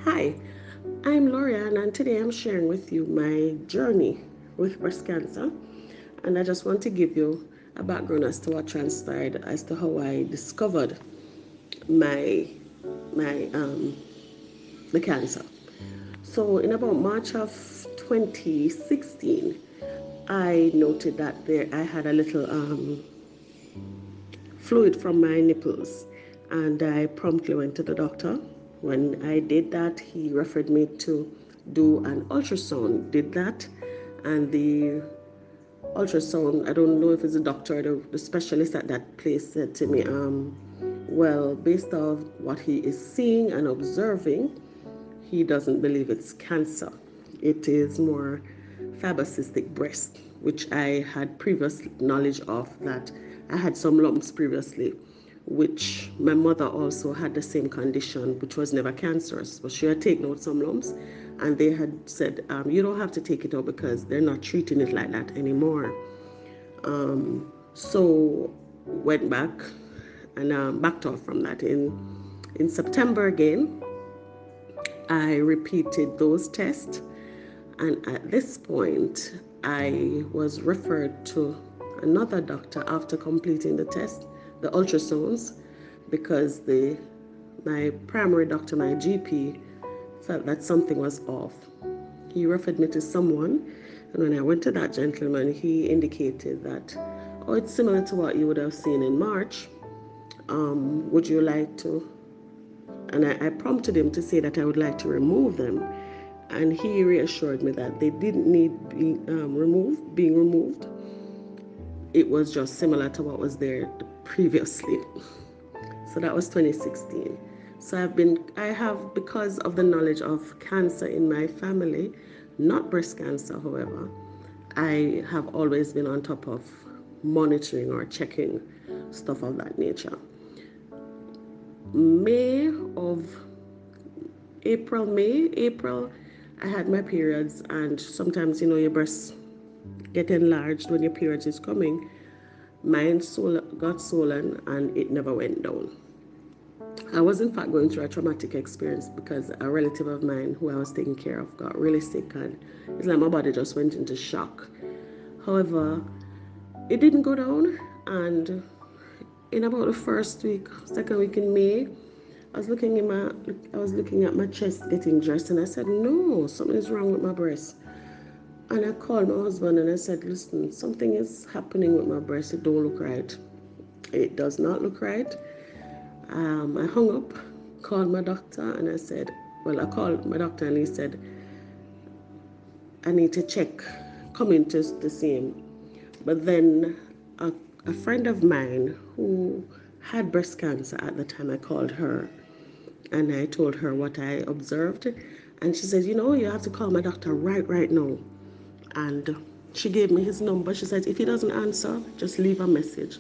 Hi, I'm Lorian, and today I'm sharing with you my journey with breast cancer. And I just want to give you a background as to what transpired, as to how I discovered my my the cancer. So in about March of 2016, I noted that I had a little fluid from my nipples, and I promptly went to the doctor. When I did that, he referred me to do an ultrasound. Did that, and the ultrasound, I don't know if it's a doctor or the specialist at that place, said to me, well, based on what he is seeing and observing, he doesn't believe it's cancer. It is more fibrocystic breast, which I had previous knowledge of, that I had some lumps previously, which my mother also had the same condition, which was never cancerous, but she had taken out some lumps, and they had said, you don't have to take it out because they're not treating it like that anymore. So went back and backed off from that. In September again, I repeated those tests, and at this point, I was referred to another doctor after completing the test, the ultrasounds, because my primary doctor, my GP, felt that something was off. He referred me to someone, and when I went to that gentleman, he indicated that, oh, it's similar to what you would have seen in March. Would you like to? And I prompted him to say that I would like to remove them. And he reassured me that they didn't need being removed. It was just similar to what was there previously. So that was 2016. So I have, because of the knowledge of cancer in my family, not breast cancer, however, I have always been on top of monitoring or checking stuff of that nature. May of April, I had my periods, and sometimes your breasts get enlarged when your periods is coming. Mine got swollen, and it never went down. I was in fact going through a traumatic experience because a relative of mine who I was taking care of got really sick, and it's like my body just went into shock. However, it didn't go down, and in about the second week in May, I was looking at my chest getting dressed, and I said, no, something is wrong with my breast. And I called my husband and I said, listen, something is happening with my breast. It don't look right. It does not look right. I hung up, called my doctor, and I called my doctor, and he said, I need to check, come in to see him. But then a friend of mine who had breast cancer at the time, I called her and I told her what I observed. And she said, you have to call my doctor right now. And she gave me his number. She said, if he doesn't answer, just leave a message.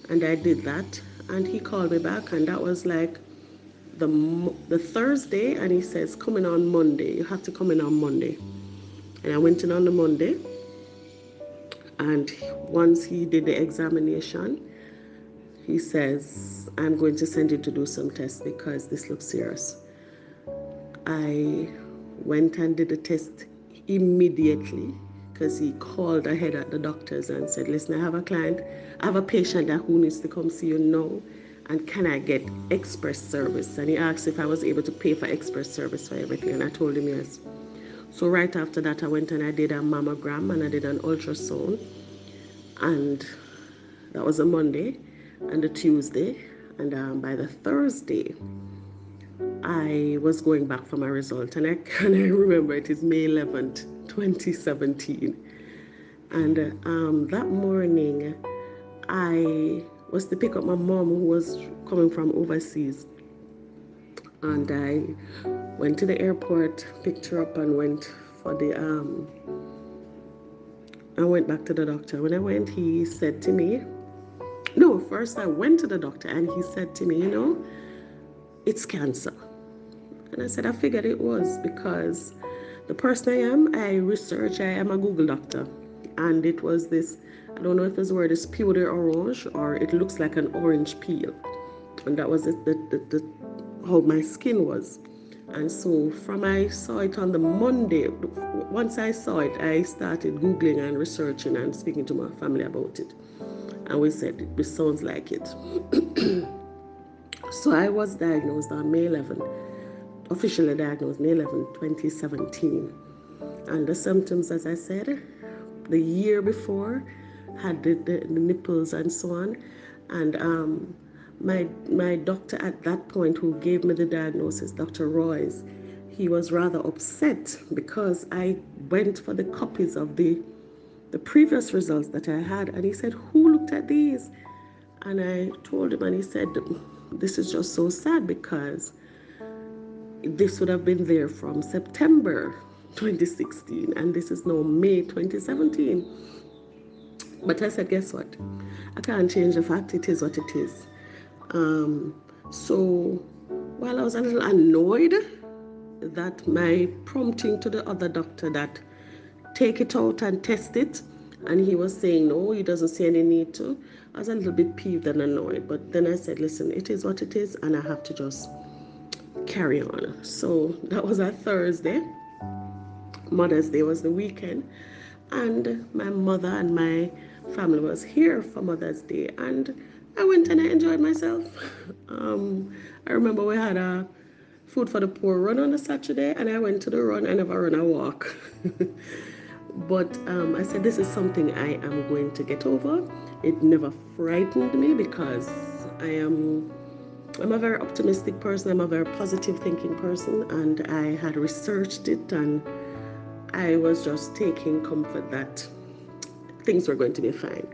And I did that. And he called me back, and that was like the Thursday. And he says, come in on Monday. You have to come in on Monday. And I went in on the Monday. And once he did the examination, he says, I'm going to send you to do some tests because this looks serious. I went and did the test immediately because he called ahead at the doctors and said, listen, I have a patient that who needs to come see you now, and can I get express service? And he asked if I was able to pay for express service for everything, and I told him yes. So right after that, I went and I did a mammogram and I did an ultrasound, and that was a Monday and a Tuesday, and by the Thursday, I was going back for my result, and I remember it is May 11th, 2017. And that morning, I was to pick up my mom, who was coming from overseas. And I went to the airport, picked her up, and I went back to the doctor. When I went, he said to me, no, first I went to the doctor, and he said to me, it's cancer. And I said, I figured it was, because the person I am a Google doctor. And it was this, I don't know if this word is Peart-Roberts, or it looks like an orange peel. And that was how my skin was. And so from I saw it on the Monday, once I saw it, I started Googling and researching and speaking to my family about it. And we said, this sounds like it. So I was diagnosed on May 11, officially diagnosed May 11, 2017. And the symptoms, as I said, the year before, had the nipples and so on. And my doctor at that point, who gave me the diagnosis, Dr. Royce, he was rather upset because I went for the copies of the previous results that I had, and he said, "Who looked at these?" And I told him, and he said, "This is just so sad because this would have been there from September 2016, and this is now May 2017." But I said, guess what? I can't change the fact. It is what it is. So while I was a little annoyed that my prompting to the other doctor that take it out and test it, and he was saying no, he doesn't see any need to, I was a little bit peeved and annoyed. But then I said, listen, it is what it is, and I have to just carry on. So that was a Thursday. Mother's Day was the weekend, and my mother and my family was here for Mother's Day, and I went and I enjoyed myself. I remember we had a food for the poor run on a Saturday, and I went to the run. I never run a walk. But I said, this is something I am going to get over. It never frightened me because I'm a very optimistic person. I'm a very positive thinking person, and I had researched it, and I was just taking comfort that things were going to be fine.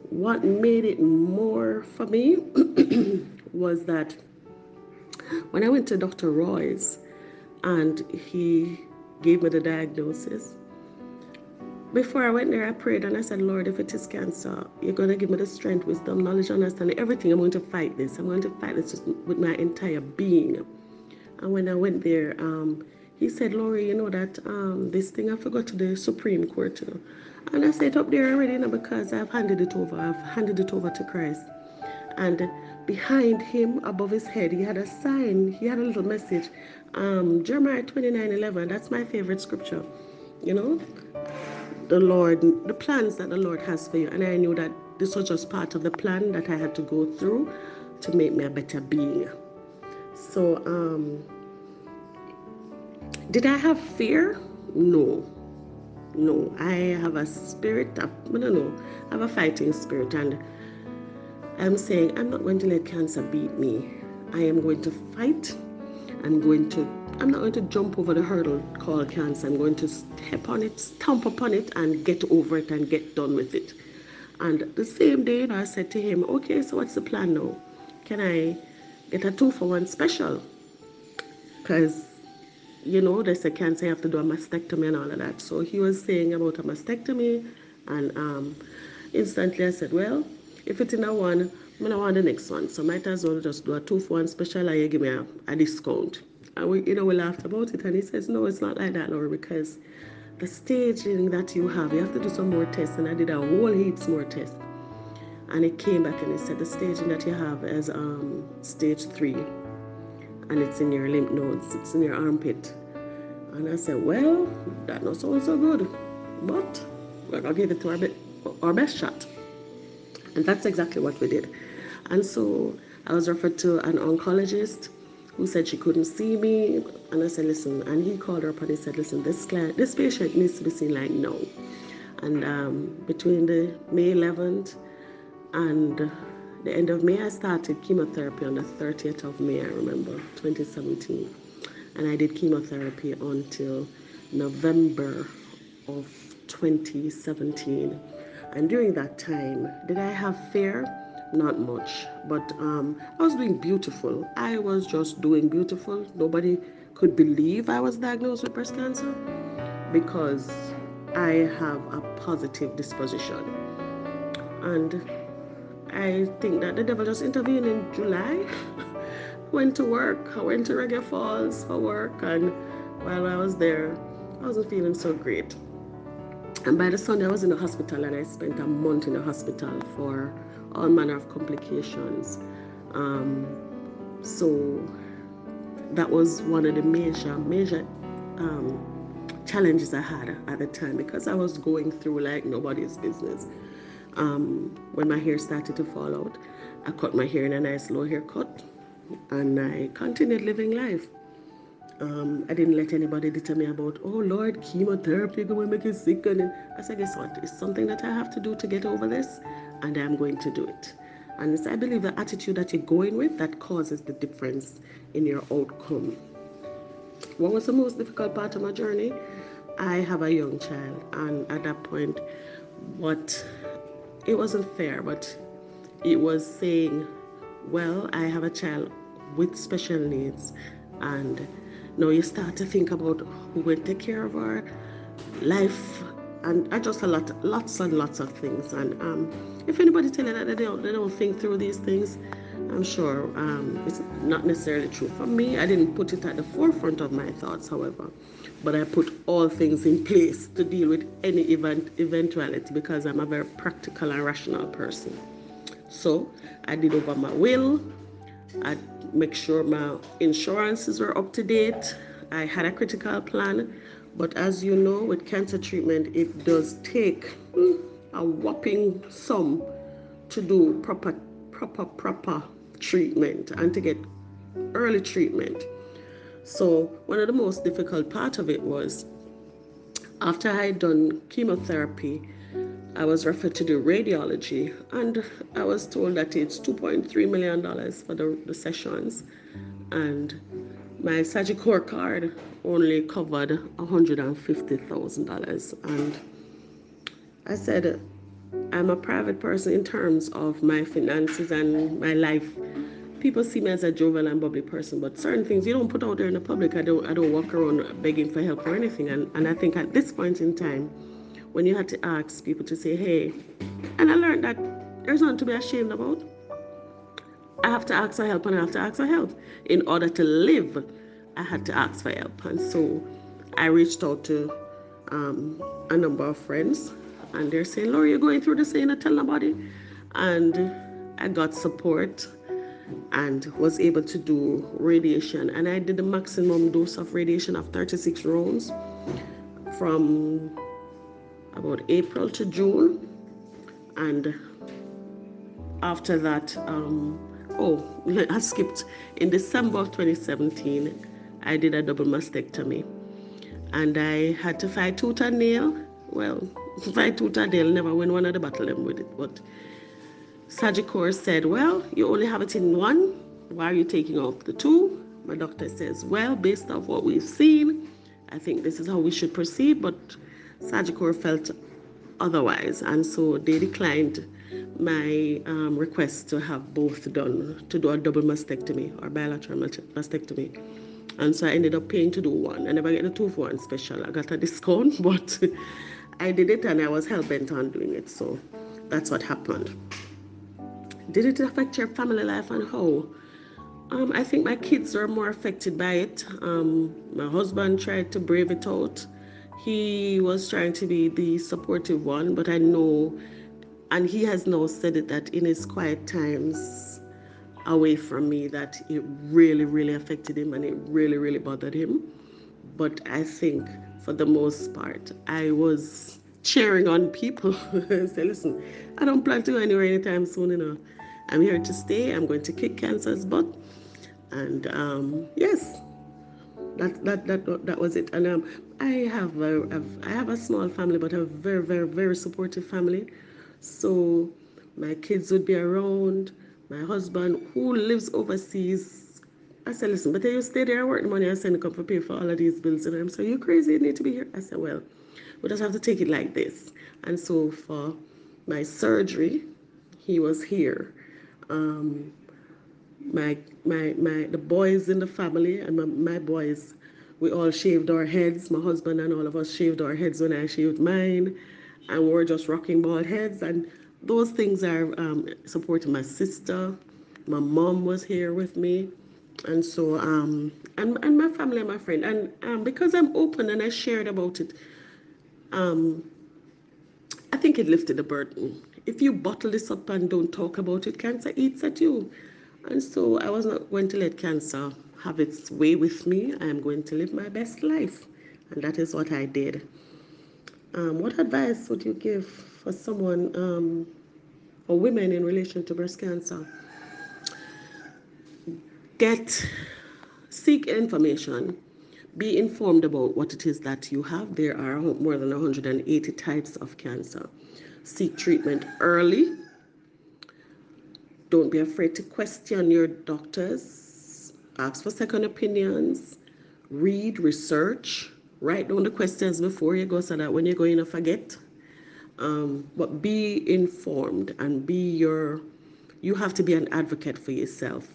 What made it more for me was that when I went to Dr. Roy's and he gave me the diagnosis, before I went there, I prayed and I said, Lord, if it is cancer, you're going to give me the strength, wisdom, knowledge, understanding, everything. I'm going to fight this. I'm going to fight this with my entire being. And when I went there, he said, Lori, you know that this thing I forgot to the Supreme Court. You know? And I said, up there already, you know, because I've handed it over. I've handed it over to Christ. And behind him, above his head, he had a sign. He had a little message. Jeremiah 29:11. That's my favorite scripture. You know, the plans that the Lord has for you. And I knew that this was just part of the plan that I had to go through to make me a better being. So, did I have fear? No. No. I have a spirit, I don't know, I have a fighting spirit, and I'm saying I'm not going to let cancer beat me. I am going to fight. I'm not going to jump over the hurdle called cancer. I'm going to step on it, stomp upon it, and get over it and get done with it. And the same day, I said to him, okay, so what's the plan now? Can I get a 2-for-1 special? Because, you know, they say cancer, you have to do a mastectomy and all of that. So he was saying about a mastectomy, and instantly I said, well, if it's in a one, I don't want the next one. So might as well just do a 2-for-1 special, and you give me a discount. And we laughed about it, and he says, no, it's not like that, Laura, because the staging that you have to do some more tests. And I did a whole heaps more tests. And it came back and it said the staging that you have is stage 3, and it's in your lymph nodes, it's in your armpit. And I said, well, that not sound so good, but we're going to give it to our best shot. And that's exactly what we did. And so I was referred to an oncologist who said she couldn't see me. And I said, listen, and he called her up and he said, listen, this patient needs to be seen like now. And between the May 11th and the end of May, I started chemotherapy on the 30th of May, I remember, 2017. And I did chemotherapy until November of 2017. And during that time, did I have fear? Not much. But I was doing beautiful. I was just doing beautiful. Nobody could believe I was diagnosed with breast cancer because I have a positive disposition. And I think that the devil just intervened in July. Went to work. I went to Reggae Falls for work, and while I was there, I wasn't feeling so great. And by the Sunday, I was in the hospital, and I spent a month in the hospital for all manner of complications. So that was one of the major challenges I had at the time, because I was going through like nobody's business. When my hair started to fall out, I cut my hair in a nice low haircut, and I continued living life. I didn't let anybody deter me about, oh Lord, chemotherapy going to make you sick. And I said, guess what? It's something that I have to do to get over this, and I'm going to do it. And it's, I believe, the attitude that you're going with that causes the difference in your outcome. What was the most difficult part of my journey? I have a young child, and at that point, what it wasn't fair, but it was saying, well, I have a child with special needs, and now you start to think about who will take care of her life, and I just lots and lots of things. And if anybody tell you that they don't think through these things, I'm sure it's not necessarily true. For me, I didn't put it at the forefront of my thoughts, however, but I put all things in place to deal with any eventuality, because I'm a very practical and rational person. So I did over my will. I make sure my insurances were up to date. I had a critical plan, but as you know, with cancer treatment, it does take a whopping sum to do proper treatment and to get early treatment. So one of the most difficult part of it was, after I had done chemotherapy, I was referred to do radiology, and I was told that it's $2.3 million for the sessions, and my surgical card only covered $150,000. And I said, I'm a private person in terms of my finances and my life. People see me as a jovial and bubbly person, but certain things you don't put out there in the public. I don't walk around begging for help or anything. And I think at this point in time, when you had to ask people to say, hey, and I learned that there's nothing to be ashamed about. I have to ask for help, and I have to ask for help. In order to live, I had to ask for help. And so I reached out to a number of friends, and they're saying, Laura, you're going through this, and I tell nobody. And I got support and was able to do radiation. And I did the maximum dose of radiation of 36 rounds from about April to June. And after that, I skipped. In December of 2017, I did a double mastectomy. And I had to fight tooth and nail. Well, fight tooth and nail, never win one of the battle them with it. But Sagicor said, well, you only have it in one. Why are you taking off the two? My doctor says, well, based off what we've seen, I think this is how we should proceed. But Sagicor felt otherwise, and so they declined my request to have both done, to do a double mastectomy or bilateral mastectomy. And so I ended up paying to do one. I never get the two for one special. I got a discount, but I did it, and I was hell bent on doing it. So that's what happened. Did it affect your family life, and how? I think my kids were more affected by it. My husband tried to brave it out. He was trying to be the supportive one, but I know, and he has now said it, that in his quiet times away from me, that it really, really affected him, and it really, really bothered him. But I think for the most part, I was cheering on people. Say, listen, I don't plan to go anywhere anytime soon, I'm here to stay. I'm going to kick cancer's butt. And yes, that was it. And I have a small family, but a very, very, very supportive family. So my kids would be around. My husband, who lives overseas, I said, listen, but you stay there, work the money, I send a couple for pay for all of these bills. And I'm saying, you crazy, you need to be here. I said, well, we just have to take it like this. And so for my surgery, he was here. The boys in the family, and my boys, we all shaved our heads. My husband and all of us shaved our heads when I shaved mine, and we were just rocking bald heads. And those things are supporting my sister. My mom was here with me, and so and my family and my friend. And because I'm open and I shared about it, I think it lifted the burden. If you bottle this up and don't talk about it, cancer eats at you. And so I was not going to let cancer have its way with me. I am going to live my best life. And that is what I did. What advice would you give for someone, for women in relation to breast cancer? Get Seek information. Be informed about what it is that you have. There are more than 180 types of cancer. Seek treatment early. Don't be afraid to question your doctors. Ask for second opinions. Read, research. Write down the questions before you go so that when you go in, you forget. But be informed and you have to be an advocate for yourself,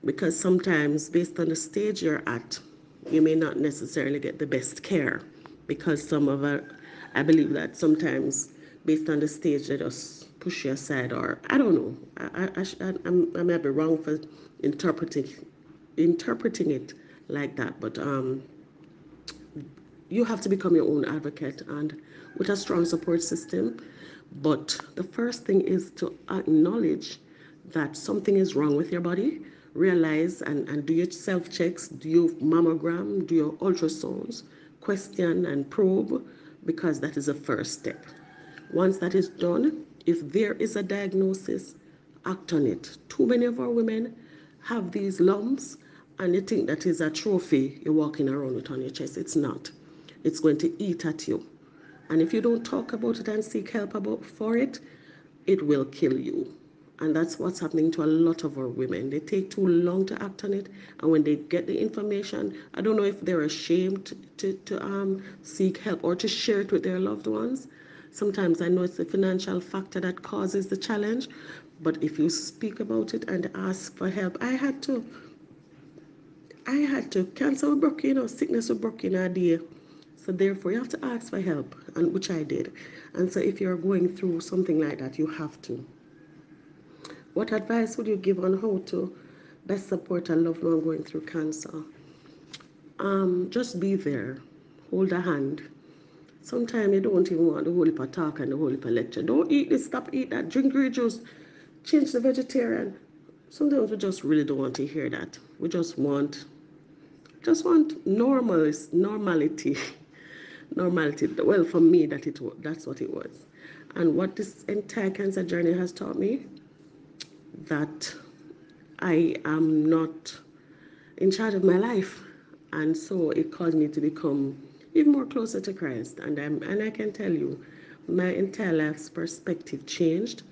because sometimes based on the stage you're at, you may not necessarily get the best care, because I believe that sometimes based on the stage they just push you aside, or I don't know. I may be wrong for interpreting it like that, but you have to become your own advocate and with a strong support system. But the first thing is to acknowledge that something is wrong with your body. Realize and do your self checks, do your mammogram, do your ultrasounds, question and probe, because that is the first step. Once that is done, if there is a diagnosis, act on it. Too many of our women have these lumps and you think that is a trophy you're walking around with on your chest. It's not. It's going to eat at you. And if you don't talk about it and seek help for it, it will kill you. And that's what's happening to a lot of our women. They take too long to act on it. And when they get the information, I don't know if they're ashamed to seek help or to share it with their loved ones. Sometimes I know it's the financial factor that causes the challenge. But if you speak about it and ask for help, I had to cancer was broke, sickness was broke in a day. So therefore you have to ask for help, and which I did. And so if you're going through something like that, you have to. What advice would you give on how to best support a loved one going through cancer? Just be there. Hold a hand. Sometimes you don't even want the whole heap of talk and the whole heap of lecture. Don't eat this, stop eat that, drink green juice, change the vegetarian. Sometimes we just really don't want to hear that. We just want normality. Normality. Well, for me, that's what it was. And what this entire cancer journey has taught me, that I am not in charge of my life, and so it caused me to become even more closer to Christ. And I can tell you, my entire life's perspective changed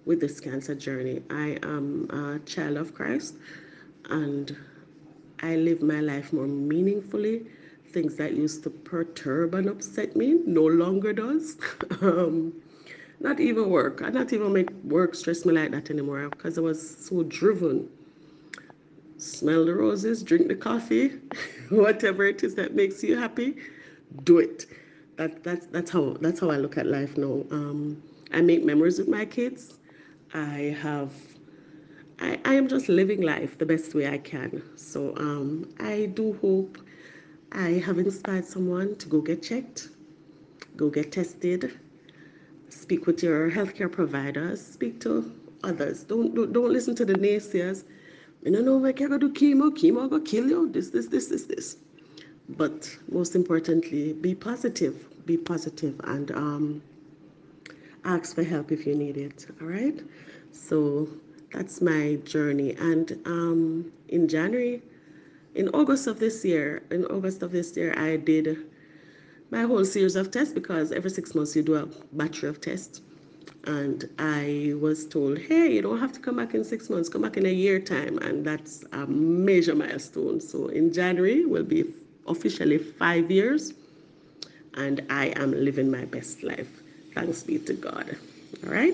with this cancer journey. I am a child of Christ, and I live my life more meaningfully. Things that used to perturb and upset me no longer does. Not even work. I not even make work stress me like that anymore, because I was so driven. Smell the roses, drink the coffee, whatever it is that makes you happy, do it. That's how I look at life now. I make memories with my kids. I have I am just living life the best way I can. So I do hope I have inspired someone to go get checked, go get tested, speak with your healthcare providers, speak to others. Don't listen to the naysayers. You don't know if you're gonna do chemo gonna kill you, this. But most importantly, be positive. Be positive and ask for help if you need it. All right. So that's my journey. And in August of this year, I did my whole series of tests, because every 6 months you do a battery of tests. And I was told, hey, you don't have to come back in 6 months, come back in a year time. And that's a major milestone. So in January will be officially 5 years, and I am living my best life. Thanks be to God. All right.